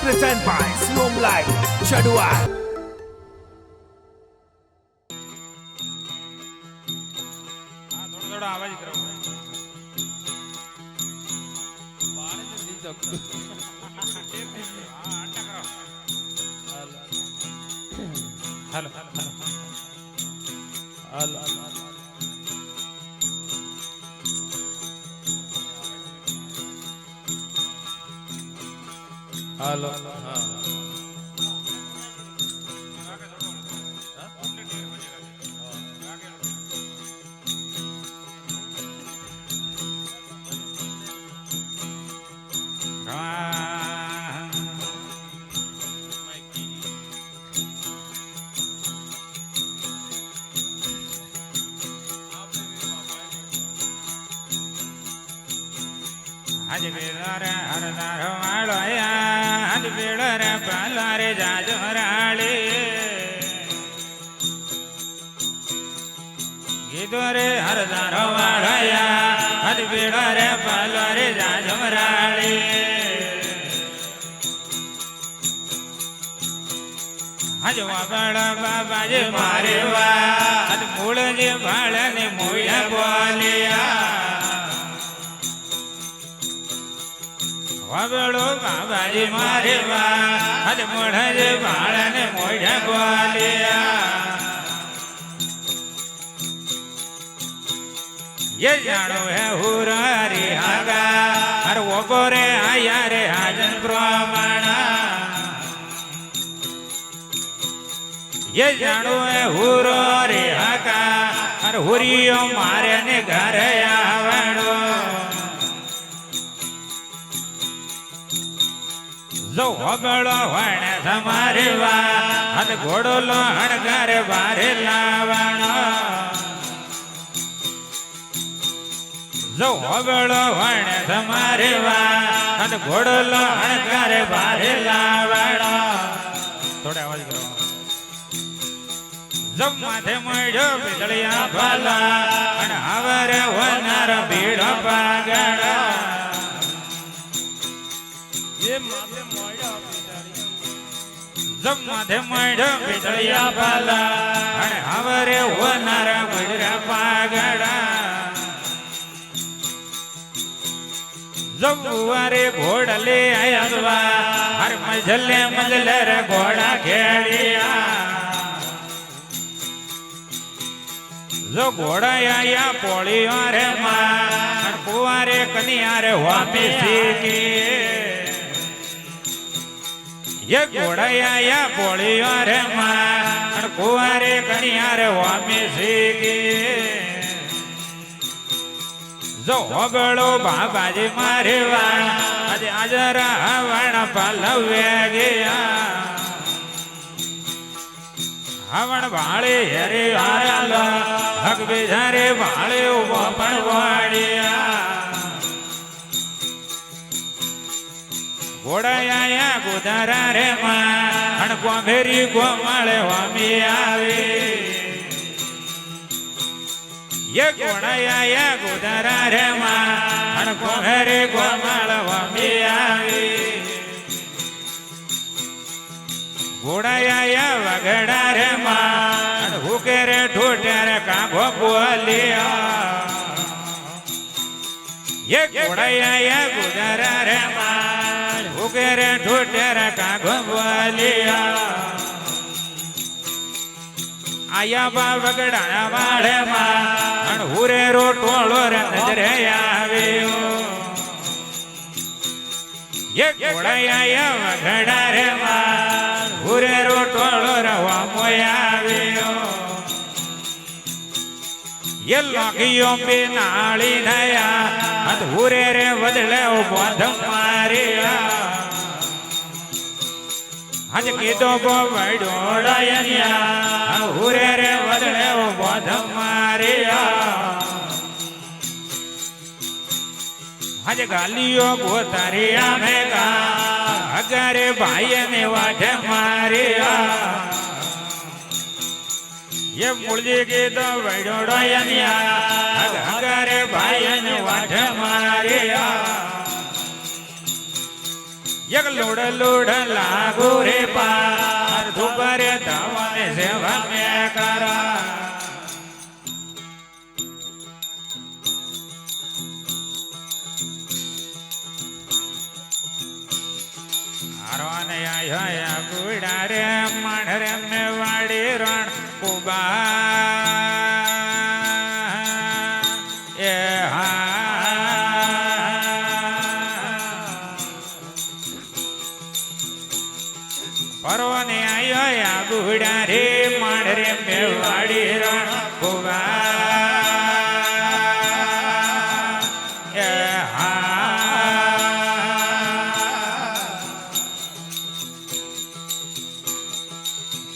Present by Siom Light Chadua. थोड़ा आवाज करो हेलो हेलो आज बेदार हरदार वालोया आज बेड़र पालारे जाजराली गीदोरे हरदार वालोया आज बेड़र पालारे जाजराली आज वाबड़ा बाबा जी मारे वा आज मूल जी भाड़ने मोया बोलिया वाबड़ो बाबाजी मारे वा आज मोढ़े बाळने मोढ़े बोलिया ये जानो है हुरारी हागा हर वो बोरे आया रे हाजन ब्राह्मणा ये जानो है हुरारी हागा हर हुरियो मारे ने घर आवणो जो हबड़ो वण समारे वा हद घोड़ो लो हणगारे बारे लावणो जो हबड़ो वण समारे वा हद घोड़ो लो हणगारे बारे लावणो थोड़ा आवाज करो जब माथे मळ्यो बिजलिया भाला अन हवरे वनार भीड़ पागड़ा ये माथे जब माथे मळ्यो बिजलिया भाला अन हवरे वनार भीड़ पागड़ा जब वारे घोड़ले आयसवा हर मजले मजले रे घोड़ा खेड़िया जो घोड़ा आया पोलियो रे मां कुआरे कन्या रे वामी सीखी ये घोड़ा आया पोलियो रे मां कुआरे कन्या रे वामी सीखी जो हबड़ो बाबाजी मारे वा आज आजरा हवण पलवे गया हवण भाड़े हरे आला हक बेझारे भाड़े उभो पण वाड़िया घोड़ा आया गुदारा रे मां गोमेरी गोमाळे वामी आवे ये घोड़ा आया गुदारा रे मां गोमेरी गोमाळे वामी आवे घोड़ा आया वगड़ा रे मां हुके रे ठोटे रे कांगो बोलिया ये घोड़ा आया गुदारा रे मां हुके रे ठोटे रे कांगो बोलिया आया बा वगड़ा वाले मां हुरे रो टोलो रे नजरे आवियो ये घोड़ा आया वगड़ा रे मां हुरे रो टोलो रवा मोयावियो ये लागियों पे नाली नया अत हुरे रे वदले उबोध मारिया आज की तो बो वडोड़ा यनिया हुरे रे वदले उबोध मारिया आज गालियो गोतारिया में का अगरे भाई ने वाठे मारिया ये मुर्जी की तो वडोड़ा यनिया अगरे भाई ने वाठे मारिया એક લોડ લોડ લાગુ રે પાર ધુપરે ધવને સેવા મે કરા હારવાને આયા ગુડા રે માણ રે મે વાડી રણ કુબા એ હા પરવાને આયા ગુડા રે માણ રે મે વાડી રણ કુબા એ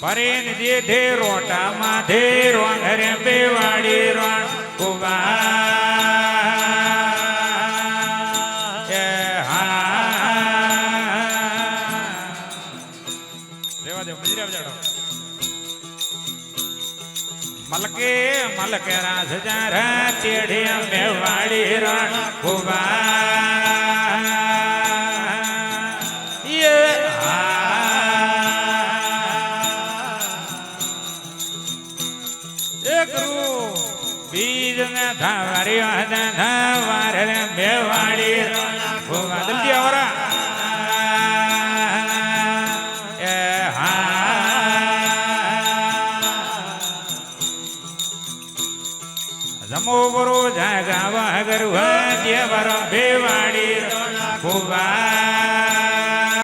પરેન દીધે રોટા માધે રોણ રે બેવાડી રણ કુબા એ રેવા દે મજરા બજાડો મલકે મલકે રાજ જારા ચેડી બેવાડી રણ કુબા એ બીજ ને ધાવારી ધાવાર બેવાડી જલ્દી આવરા એ જમો બરો જાગા વાગર દેવર બેવાડી કુબા